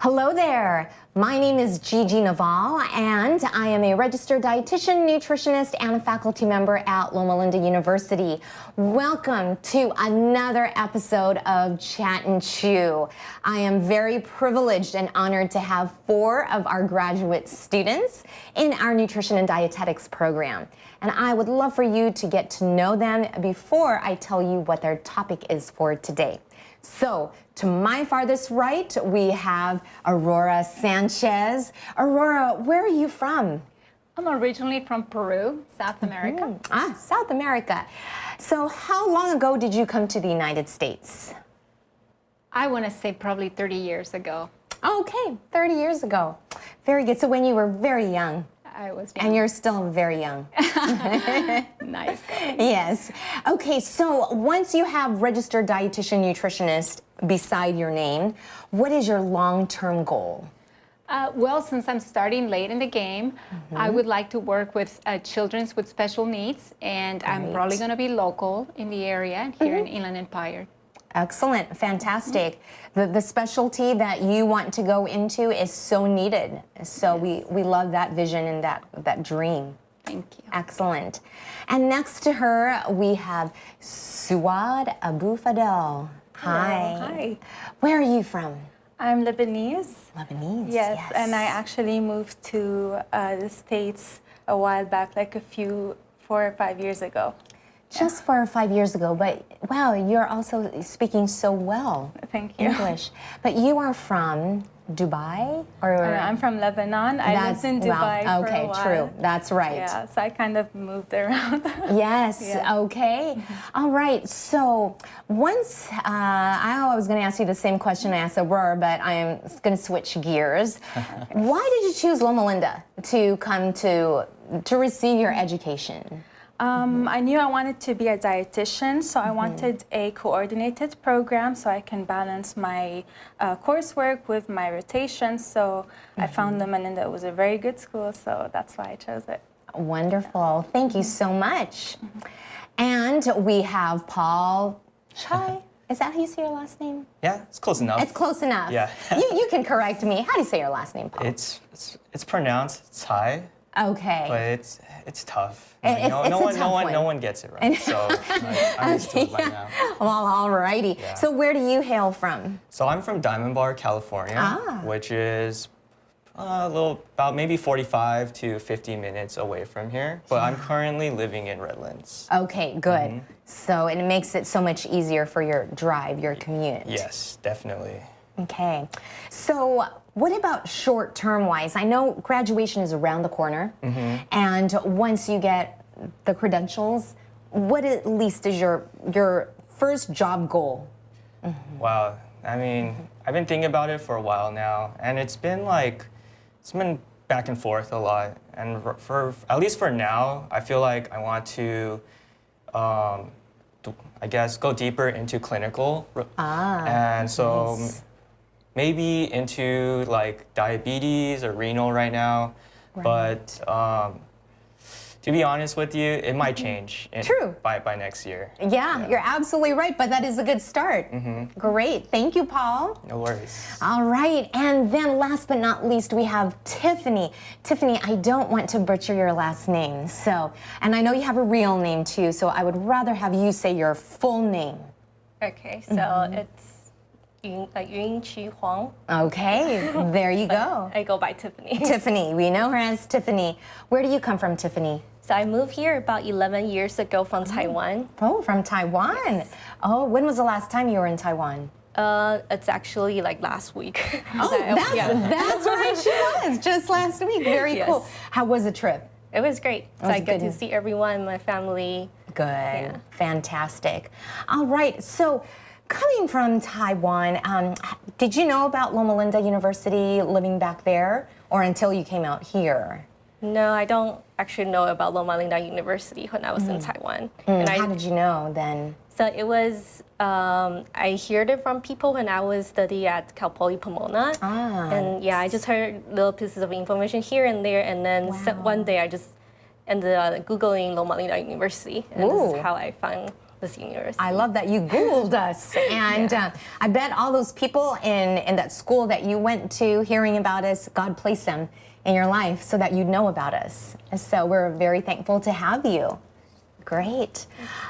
Hello there. My name is JeJe Noval, and I am a registered dietitian, nutritionist, and a faculty member at Loma Linda University. Welcome to another episode of Chat and Chew. I am very privileged and honored to have 4 of our graduate students in our nutrition and dietetics program. And I would love for you to get to know them before I tell you what their topic is for today. So, to my farthest right, we have Aurora Sanchez. Aurora, where are you from? I'm originally from Peru, South America. South America. So, how long ago did you come to the United States? I want to say probably 30 years ago. Okay, 30 years ago. Very good. So, when you were very young. I was young. And you're still very young. Nice. Yes. Okay, so once you have registered dietitian nutritionist beside your name, what is your long-term goal? Well, since I'm starting late in the game, I would like to work with children with special needs, and I'm probably going to be local in the area here in Inland Empire. Excellent, fantastic. The specialty that you want to go into is so needed. So we love that vision and that dream. Thank you. Excellent. And next to her, we have Suad Abu Fadel. Hi. Hi. Where are you from? I'm Lebanese. Lebanese, yes. And I actually moved to the States a while back, like 4 or 5 years ago. Just 4 or 5 years ago, but wow, you're also speaking so well. Thank you. English. But you are from Dubai? Or I'm from Lebanon. I lived in Dubai for a while. Okay, true. That's right. Yeah, so I kind of moved around. Yes, Yeah. okay. All right, so once, I was going to ask you the same question I asked Aurora, but I am going to switch gears. Why did you choose Loma Linda to come to receive your education? I knew I wanted to be a dietitian, so I wanted a coordinated program so I can balance my coursework with my rotation. So I found Loma Linda. It was a very good school, so that's why I chose it. Wonderful. Thank you so much. And we have Paul Chai. Is that how you say your last name? Yeah, it's close enough. It's close enough. Yeah. you can correct me. How do you say your last name, Paul? It's pronounced Tsai, Okay. but it's tough. No one gets it right. So I'm used to it by now. Well, all righty. Yeah. So where do you hail from? So I'm from Diamond Bar, California, which is about maybe 45 to 50 minutes away from here. But I'm currently living in Redlands. Okay, good. So it makes it so much easier for your drive, your commute. Yes, definitely. Okay. So what about short-term wise? I know graduation is around the corner, and once you get the credentials, what at least is your first job goal? Wow. I mean, I've been thinking about it for a while now, and it's been back and forth a lot. And for at least for now, I feel like I want to, I guess, go deeper into clinical. And so. Nice. Maybe into like diabetes or renal right now, but to be honest with you, it might change by next year. Yeah, you're absolutely right, but that is a good start. Great, thank you, Paul. No worries. All right, and then last but not least, we have Tiffany. Tiffany, I don't want to butcher your last name, and I know you have a real name too, so I would rather have you say your full name. Okay, so it's Yun Qu Huang. Okay, there you go. I go by Tiffany. Tiffany, we know her as Tiffany. Where do you come from, Tiffany? So I moved here about 11 years ago from Taiwan. Oh, from Taiwan. Yes. Oh, when was the last time you were in Taiwan? It's actually like last week. Oh, that's right, she was, just last week. Very cool. How was the trip? It was great. So I get to see everyone, my family. Good, fantastic. All right, so coming from Taiwan, did you know about Loma Linda University living back there, or until you came out here? No, I don't actually know about Loma Linda University when I was in Taiwan. And how did you know then? So it was, I heard it from people when I was studying at Cal Poly Pomona. And yeah, I just heard little pieces of information here and there, and then one day I just ended up Googling Loma Linda University, and this is how I found SLS University. I love that you Googled us. And I bet all those people in that school that you went to hearing about us, God placed them in your life so that you'd know about us. And so we're very thankful to have you. Great.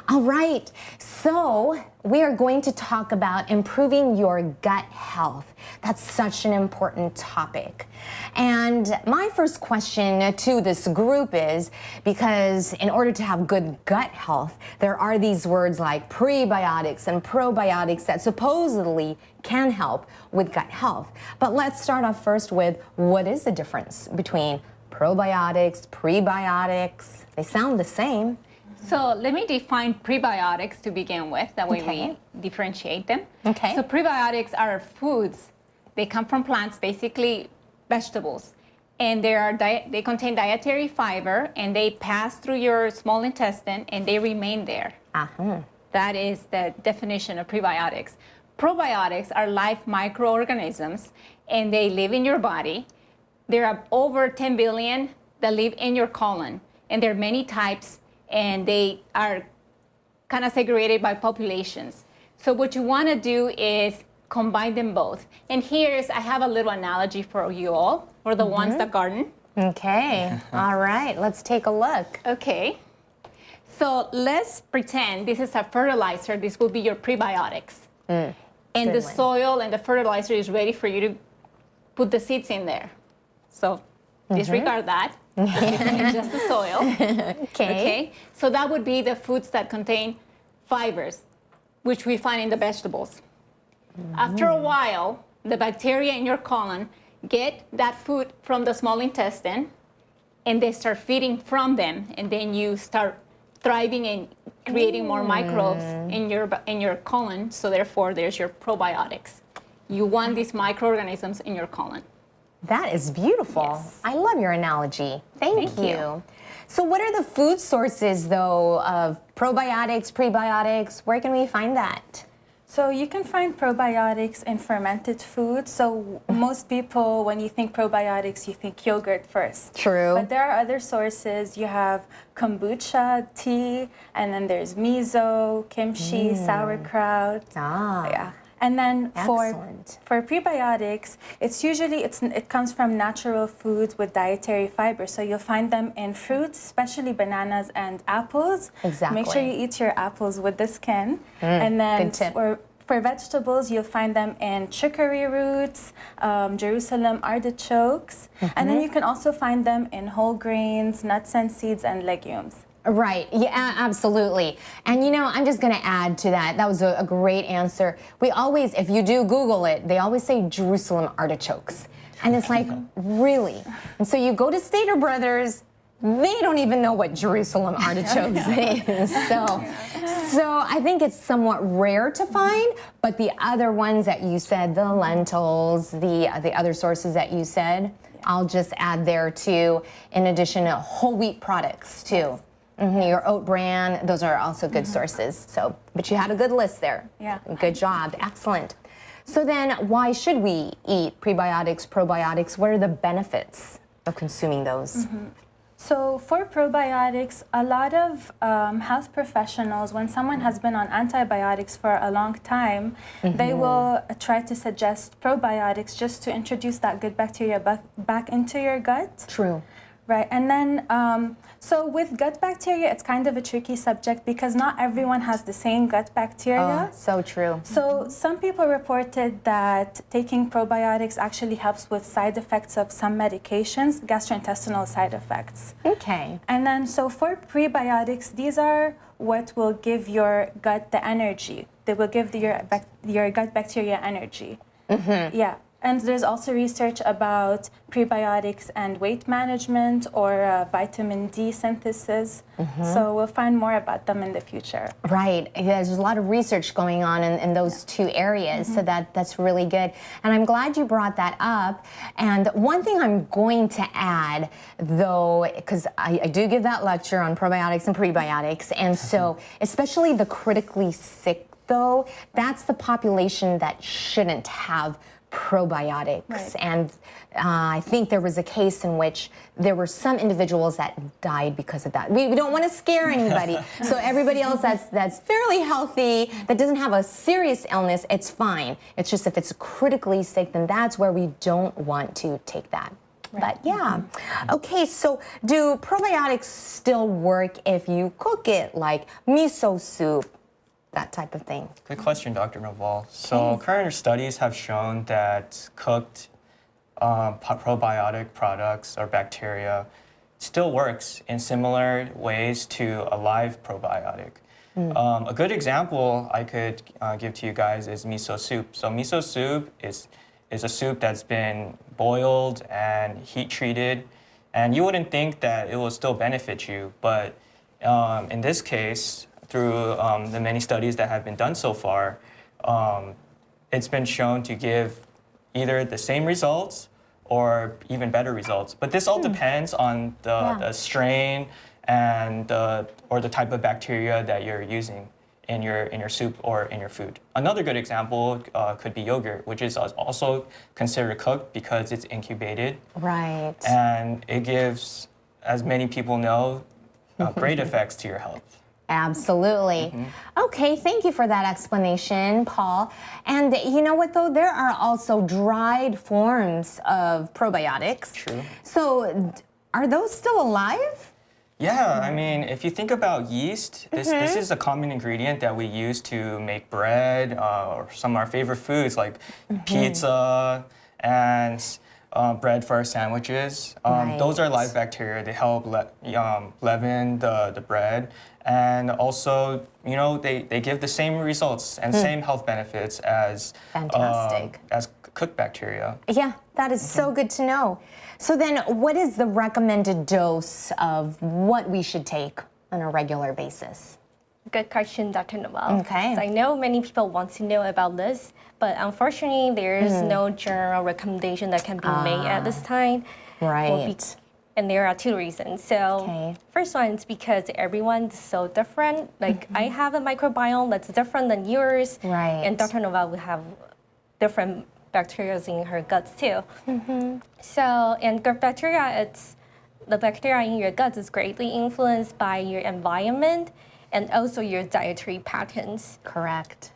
All right. So we are going to talk about improving your gut health. That's such an important topic. And my first question to this group is, because in order to have good gut health, there are these words like prebiotics and probiotics that supposedly can help with gut health. But let's start off first with, what is the difference between probiotics, prebiotics? They sound the same. So let me define prebiotics to begin with. That way we differentiate them. Okay. So prebiotics are foods. They come from plants, basically vegetables. And they contain dietary fiber, and they pass through your small intestine, and they remain there. That is the definition of prebiotics. Probiotics are live microorganisms, and they live in your body. There are over 10 billion that live in your colon, and there are many types, and they are kind of segregated by populations. So what you want to do is combine them both. And I have a little analogy for you all, for the ones that garden. Okay. All right. Let's take a look. Okay. So let's pretend this is a fertilizer. This will be your prebiotics. And the soil and the fertilizer is ready for you to put the seeds in there. So disregard that. Just the soil. Okay. So that would be the foods that contain fibers, which we find in the vegetables. After a while, the bacteria in your colon get that food from the small intestine, and they start feeding from them, and then you start thriving and creating more microbes in your colon. So therefore, there's your probiotics. You want these microorganisms in your colon. That is beautiful. Yes. I love your analogy. Thank you. So what are the food sources, though, of probiotics, prebiotics? Where can we find that? So you can find probiotics in fermented foods. So most people, when you think probiotics, you think yogurt first. True. But there are other sources. You have kombucha, tea, and then there's miso, kimchi, sauerkraut. Yeah. And then for prebiotics, it comes from natural foods with dietary fiber. So you'll find them in fruits, especially bananas and apples. Exactly. Make sure you eat your apples with the skin. And then for vegetables, you'll find them in chicory roots, Jerusalem artichokes. And then you can also find them in whole grains, nuts and seeds, and legumes. Right. Yeah, absolutely. And I'm just going to add to that. That was a great answer. We always, if you do Google it, they always say Jerusalem artichokes. And it's like, really? And so you go to Stater Brothers, they don't even know what Jerusalem artichokes is. So I think it's somewhat rare to find, but the other ones that you said, the lentils, the other sources that you said, I'll just add there too, in addition to whole wheat products too. Your oat bran, those are also good sources. So, but you had a good list there. Yeah. Good job. Excellent. So then, why should we eat prebiotics, probiotics? What are the benefits of consuming those? So for probiotics, a lot of health professionals, when someone has been on antibiotics for a long time, they will try to suggest probiotics just to introduce that good bacteria back into your gut. True. Right, and then, so with gut bacteria, it's kind of a tricky subject because not everyone has the same gut bacteria. Oh, so true. So some people reported that taking probiotics actually helps with side effects of some medications, gastrointestinal side effects. Okay. And then, so for prebiotics, these are what will give your gut the energy. They will give your gut bacteria energy. Yeah. And there's also research about prebiotics and weight management or vitamin D synthesis. So we'll find more about them in the future. Right. There's a lot of research going on in those two areas, so that's really good. And I'm glad you brought that up. And one thing I'm going to add, though, because I do give that lecture on probiotics and prebiotics, and so especially the critically sick, though, that's the population that shouldn't have probiotics. Right. And I think there was a case in which there were some individuals that died because of that. We don't want to scare anybody. So everybody else that's fairly healthy, that doesn't have a serious illness, it's fine. It's just if it's critically sick, then that's where we don't want to take that. But yeah. Okay, so do probiotics still work if you cook it, like miso soup, that type of thing? Good question, Dr. Noval. So current studies have shown that cooked probiotic products or bacteria still works in similar ways to a live probiotic. A good example I could give to you guys is miso soup. So miso soup is a soup that's been boiled and heat treated, and you wouldn't think that it will still benefit you, but in this case, through the many studies that have been done so far, it's been shown to give either the same results or even better results. But this all depends on the strain and or the type of bacteria that you're using in your soup or in your food. Another good example could be yogurt, which is also considered cooked because it's incubated. Right. And it gives, as many people know, great effects to your health. Absolutely. Okay, thank you for that explanation, Paul. And you know what though? There are also dried forms of probiotics. True. So are those still alive? Yeah, I mean, if you think about yeast, this is a common ingredient that we use to make bread or some of our favorite foods like pizza and bread for our sandwiches. Those are live bacteria. They help leaven the bread. And also, you know, they give the same results and same health benefits as cooked bacteria. Yeah, that is so good to know. So then what is the recommended dose of what we should take on a regular basis? Good question, Dr. Noval. Okay. So I know many people want to know about this, but unfortunately, there's no general recommendation that can be made at this time. Right. And there are two reasons. So first one is because everyone's so different. Like I have a microbiome that's different than yours. Right. And Dr. Noval will have different bacteria in her guts too. So, and gut bacteria, the bacteria in your guts is greatly influenced by your environment and also your dietary patterns. Correct.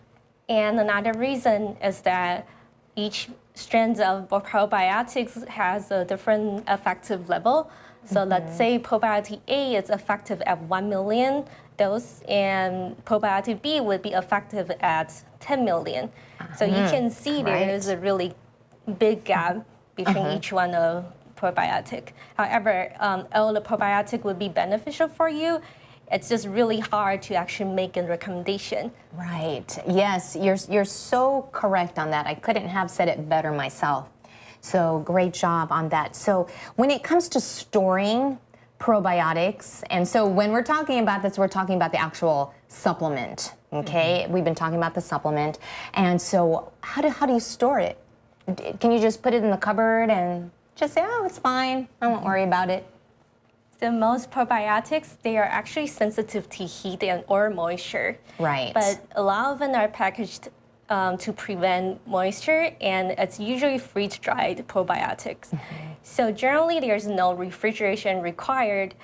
And another reason is that each strand of probiotics has a different effective level. So let's say probiotic A is effective at 1 million dose and probiotic B would be effective at 10 million. So you can see there is a really big gap between each one of probiotic. However, all the probiotic would be beneficial for you. It's just really hard to actually make a recommendation. Right. Yes, you're so correct on that. I couldn't have said it better myself. So great job on that. So when it comes to storing probiotics, and so when we're talking about this, we're talking about the actual supplement. Okay, we've been talking about the supplement, and so how do you store it? Can you just put it in the cupboard and just say, oh, it's fine, I won't worry about it? So most probiotics, they are actually sensitive to heat and or moisture. Right. But a lot of them are packaged to prevent moisture, and it's usually freeze-dried probiotics. So generally, there's no refrigeration required.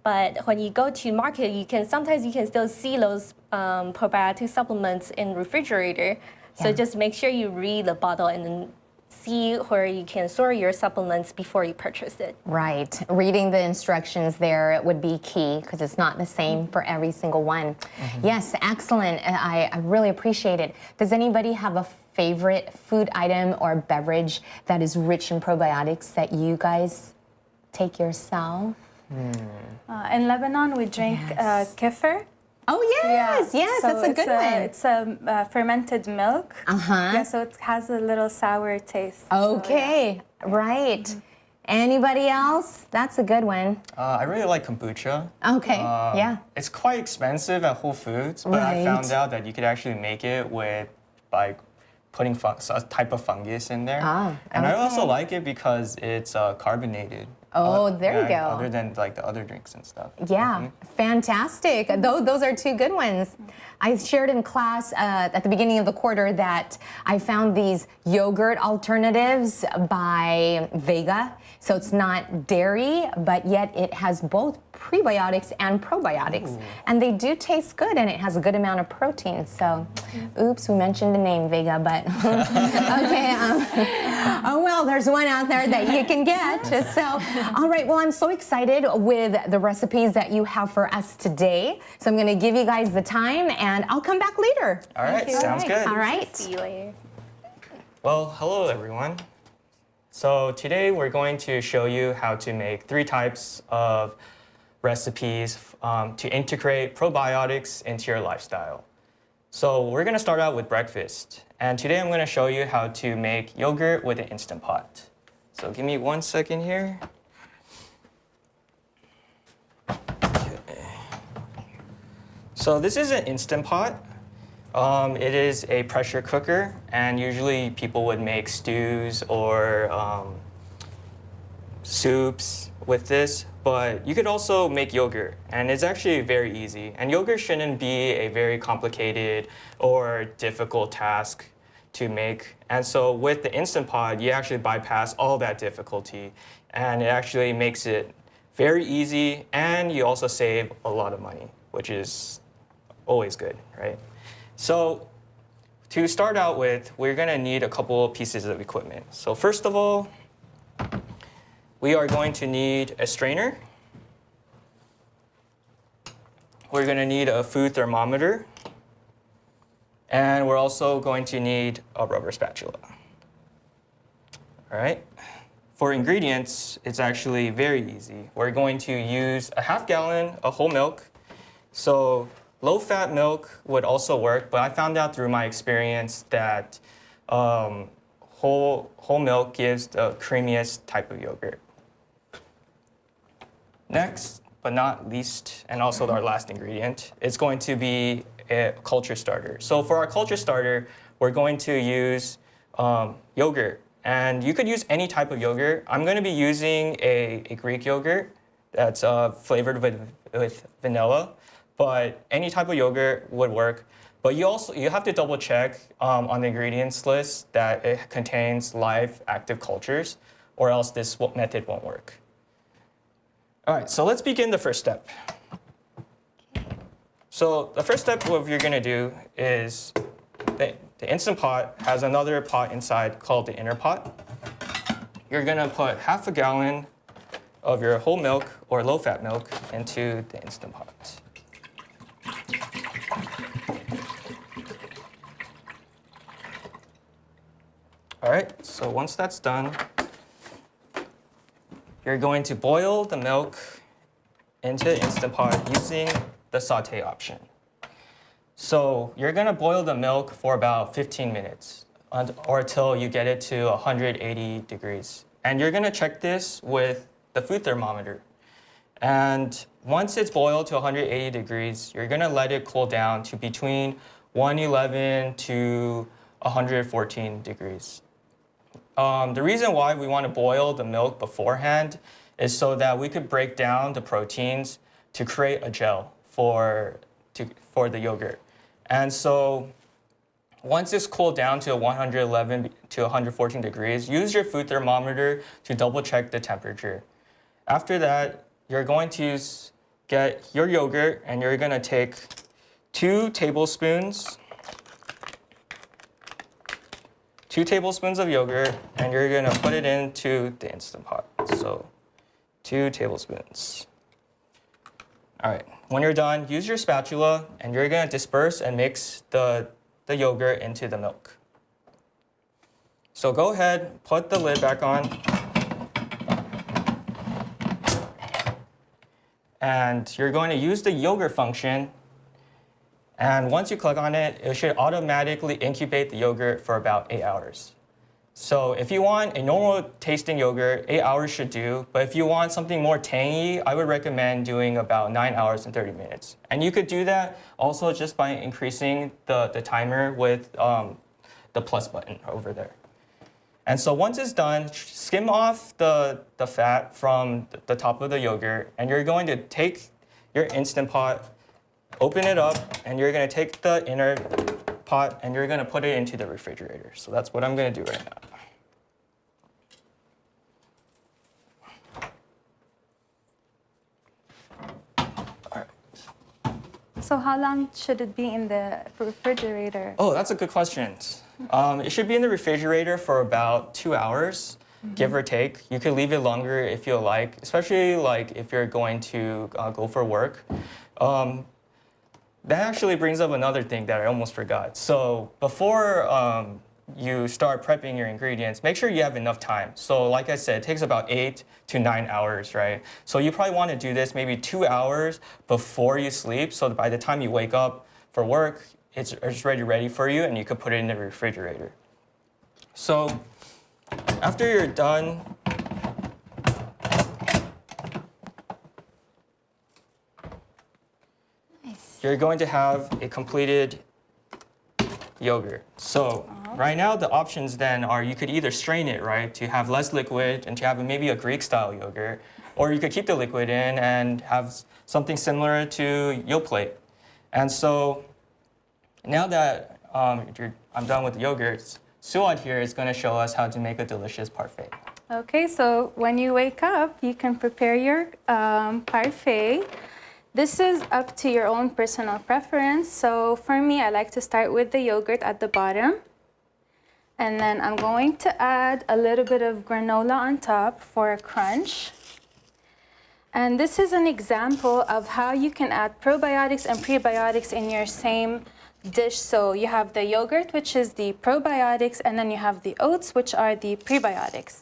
But when you go to market, sometimes you can still see those probiotic supplements in refrigerator. So just make sure you read the bottle and then see where you can store your supplements before you purchase it. Right. Reading the instructions there would be key because it's not the same for every single one. Yes, excellent. I really appreciate it. Does anybody have a favorite food item or beverage that is rich in probiotics that you guys take yourself? In Lebanon, we drink kefir. Oh, yes, yes, So that's a good one. It's a fermented milk. Yeah, so it has a little sour taste. Okay, right. Anybody else? That's a good one. I really like kombucha. Okay, yeah. It's quite expensive at Whole Foods, but I found out that you could actually make it with putting a type of fungus in there. And I also like it because it's carbonated. Oh, there you go. Other than like the other drinks and stuff. Yeah, fantastic. Those are two good ones. I shared in class at the beginning of the quarter that I found these yogurt alternatives by Vega. So it's not dairy, but yet it has both prebiotics and probiotics. Ooh. And they do taste good, and it has a good amount of protein. So, oops, we mentioned the name Vega, but okay. Oh, well, there's one out there that you can get. So, all right, well, I'm so excited with the recipes that you have for us today. So I'm going to give you guys the time, and I'll come back later. All right, sounds good. All right. See you later. Well, hello, everyone. So today we're going to show you how to make 3 types of recipes to integrate probiotics into your lifestyle. So we're going to start out with breakfast. And today I'm going to show you how to make yogurt with an Instant Pot. So give me 1 second here. Okay. So this is an Instant Pot. It is a pressure cooker, and usually people would make stews or soups with this, but you could also make yogurt, and it's actually very easy. And yogurt shouldn't be a very complicated or difficult task to make. And so with the Instant Pot, you actually bypass all that difficulty, and it actually makes it very easy, and you also save a lot of money, which is always good, right? So to start out with, we're going to need a couple of pieces of equipment. So first of all, we are going to need a strainer. We're going to need a food thermometer. And we're also going to need a rubber spatula. All right. For ingredients, it's actually very easy. We're going to use a half gallon of whole milk. So low-fat milk would also work, but I found out through my experience that whole milk gives the creamiest type of yogurt. Next, but not least, and also our last ingredient, is going to be a culture starter. So for our culture starter, we're going to use yogurt. And you could use any type of yogurt. I'm going to be using a Greek yogurt that's flavored with vanilla. But any type of yogurt would work. But you have to double check on the ingredients list that it contains live active cultures, or else this method won't work. All right, so let's begin the first step. So the first step, what you're gonna do is the Instant Pot has another pot inside called the inner pot. You're gonna put half a gallon of your whole milk or low-fat milk into the Instant Pot. All right, so once that's done, you're going to boil the milk into the Instant Pot using the saute option. So you're gonna boil the milk for about 15 minutes or until you get it to 180 degrees. And you're gonna check this with the food thermometer. And once it's boiled to 180 degrees, you're gonna let it cool down to between 111 to 114 degrees. The reason why we want to boil the milk beforehand is so that we could break down the proteins to create a gel for the yogurt. And so once it's cooled down to 111 to 114 degrees, use your food thermometer to double check the temperature. After that, you're going to get your yogurt and you're going to take 2 tablespoons of yogurt, and you're gonna put it into the Instant Pot. So 2 tablespoons. All right, when you're done, use your spatula, and you're gonna disperse and mix the yogurt into the milk. So go ahead, put the lid back on. And you're going to use the yogurt function. And once you click on it, it should automatically incubate the yogurt for about 8 hours. So if you want a normal tasting yogurt, 8 hours should do. But if you want something more tangy, I would recommend doing about 9 hours and 30 minutes. And you could do that also just by increasing the timer with the plus button over there. And so once it's done, skim off the fat from the top of the yogurt, and you're going to take your Instant Pot open it up, and you're gonna take the inner pot and you're gonna put it into the refrigerator. So that's what I'm gonna do right now. So how long should it be in the refrigerator? Oh, that's a good question. It should be in the refrigerator for about 2 hours, give or take. You could leave it longer if you like, especially like if you're going to go for work. That actually brings up another thing that I almost forgot. So before you start prepping your ingredients, make sure you have enough time. So like I said, it takes about 8 to 9 hours, right? So you probably want to do this maybe 2 hours before you sleep, so that by the time you wake up for work, it's ready for you, and you could put it in the refrigerator. So after you're done, you're going to have a completed yogurt. So right now the options then are you could either strain it, right, to have less liquid and to have maybe a Greek style yogurt, or you could keep the liquid in and have something similar to Yoplait. And so now that I'm done with the yogurts, Suad here is going to show us how to make a delicious parfait. Okay, so when you wake up, you can prepare your parfait. This is up to your own personal preference. So for me, I like to start with the yogurt at the bottom. And then I'm going to add a little bit of granola on top for a crunch. And this is an example of how you can add probiotics and prebiotics in your same dish. So you have the yogurt, which is the probiotics, and then you have the oats, which are the prebiotics.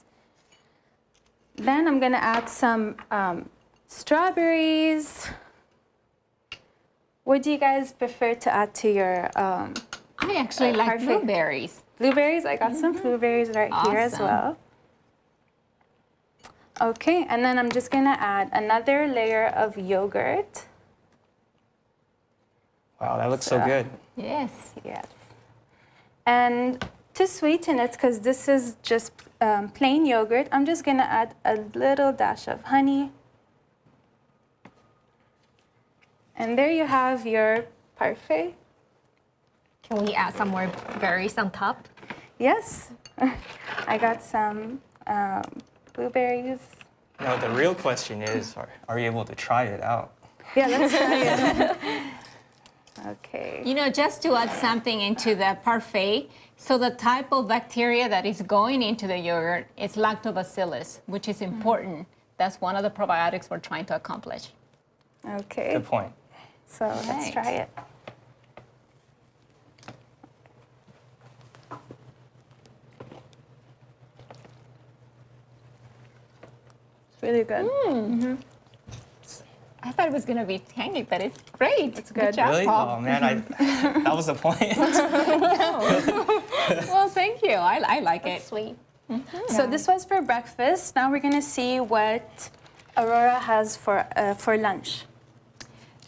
Then I'm gonna add some strawberries. What do you guys prefer to add to your I actually like parfait? blueberries. Blueberries? I got some blueberries right here as Awesome. well. Okay, and then I'm just gonna add another layer of yogurt. Wow, that looks so good. Yes. Yes. And to sweeten it, because this is just plain yogurt, I'm just gonna add a little dash of honey. And there you have your parfait. Can we add some more berries on top? Yes, I got some blueberries. Now the real question is, are you able to try it out? Yeah, let's try it. Okay. You know, just to add something into the parfait, so the type of bacteria that is going into the yogurt is lactobacillus, which is important. That's one of the probiotics we're trying to accomplish. Okay. Good point. So let's Right. try it. It's really good. I thought it was going to be tangy, but it's great. It's good. job, Really? Paul. Oh man, that was the point. Well, thank you. I like it. Sweet. So this was for breakfast. Now we're gonna see what Aurora has for lunch.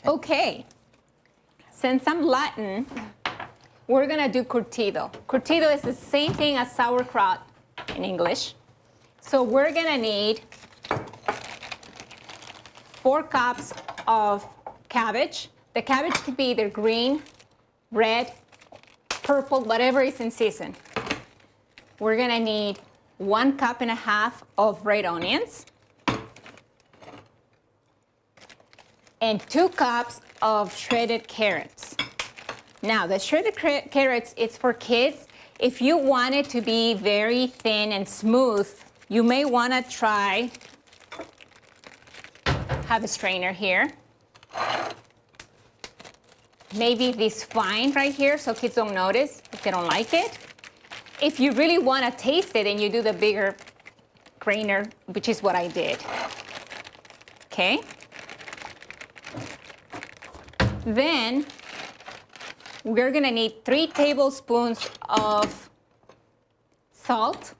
Okay. Since I'm Latin, we're going to do curtido. Curtido is the same thing as sauerkraut in English. So we're going to need 4 cups of cabbage. The cabbage could be either green, red, purple, whatever is in season. We're gonna need 1.5 cups of red onions and 2 cups of shredded carrots. Now, the shredded carrots is for kids. If you want it to be very thin and smooth, you may wanna try have a strainer here. Maybe this fine right here so kids don't notice if they don't like it. If you really want to taste it, then you do the bigger grainer, which is what I did. Okay? Then we're gonna need 3 tablespoons of salt,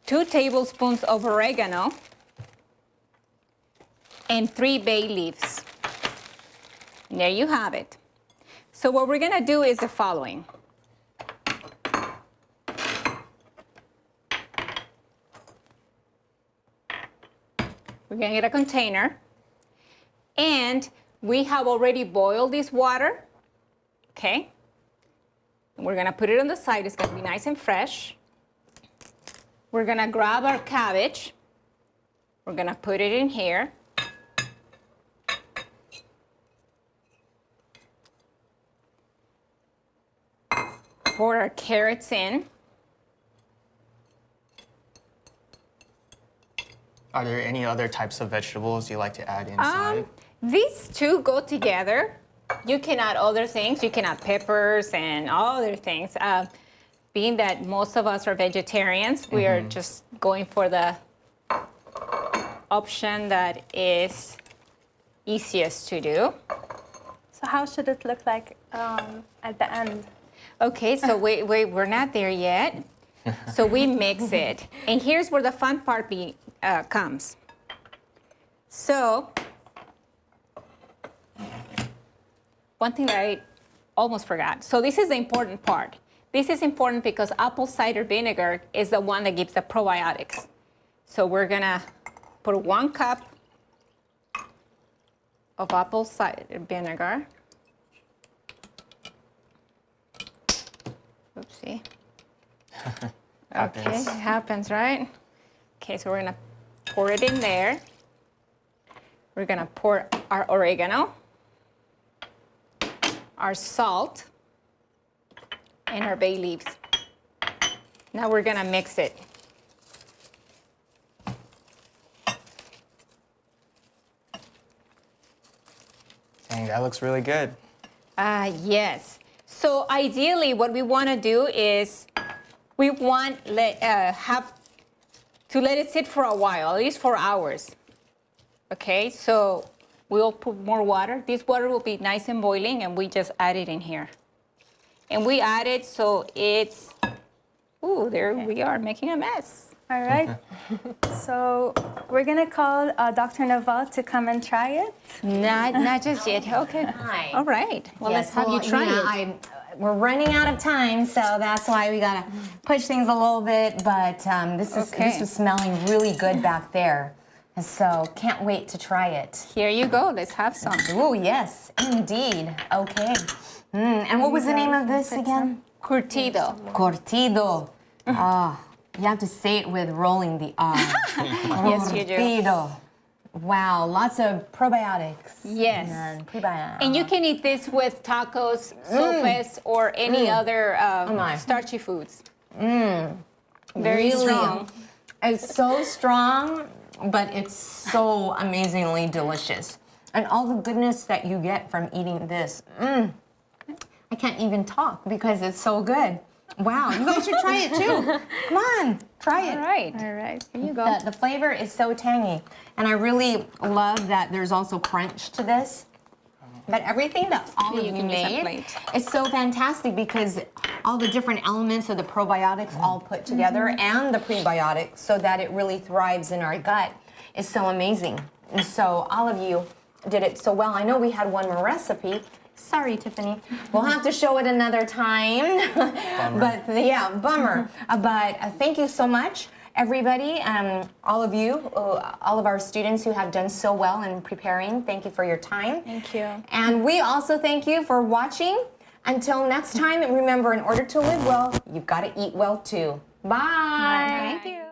2 tablespoons of oregano, and 3 bay leaves. And there you have it. So what we're gonna do is the following. We're gonna get a container, and And we have already boiled this water, okay? And we're gonna put it on the side. It's gonna be nice and fresh. We're gonna grab our cabbage. We're gonna put it in here. Pour our carrots in. Are there any other types of vegetables you like to add inside? These two go together. You can add other things. You can add peppers and other things. Being that most of us are vegetarians, we are just going for the option that is easiest to do. So how should it look like at the end? Okay, so wait, we're not there yet. So we mix it. And here's where the fun part comes. So, one thing that I almost forgot. So this is the important part. This is important because apple cider vinegar is the one that gives the probiotics. So we're gonna put 1 cup of apple cider vinegar. Oopsie. Okay, it happens, right? Okay, so we're gonna pour it in there. We're gonna pour our oregano, our salt, and our bay leaves. Now we're gonna mix it. Dang, that looks really good. Yes. So ideally, what we want to do is we want to let it sit for a while, at least 4 hours. Okay, so we'll put more water. This water will be nice and boiling, and we just add it in here. And we add it so it's, ooh, there we are making a mess. All right. So we're gonna call Dr. Noval to come and try it. Not just yet. Okay. Hi. All right. Well, let's have you try it. We're running out of time, so that's why we gotta push things a little bit. But this is smelling really good back there, and so can't wait to try it. Here you go. Let's have some. Oh yes, indeed. Okay. And what was the name of this again? Curtido. Curtido. You have to say it with rolling the R. Yes, you do. Curtido. Wow, lots of probiotics. Yes. And prebiotics. And you can eat this with tacos, sopes, or any other starchy foods. Very Really? strong. It's so strong, but it's so amazingly delicious. And all the goodness that you get from eating this. I can't even talk because it's so good. Wow, you guys should try it too. Come on, try it. All right. All right. Here you go. The flavor is so tangy. And I really love that there's also crunch to this. But everything that all of you can use that made plate. is so fantastic because all the different elements of the probiotics all put together and the prebiotics so that it really thrives in our gut is so amazing. And so all of you did it so well. I know we had one more recipe. Sorry, Tiffany. We'll have to show it another time. But yeah, bummer. But thank you so much, everybody, all of you, all of our students who have done so well in preparing. Thank you for your time. Thank you. And we also thank you for watching. Until next time, remember, in order to live well, you've got to eat well too. Bye. Thank you.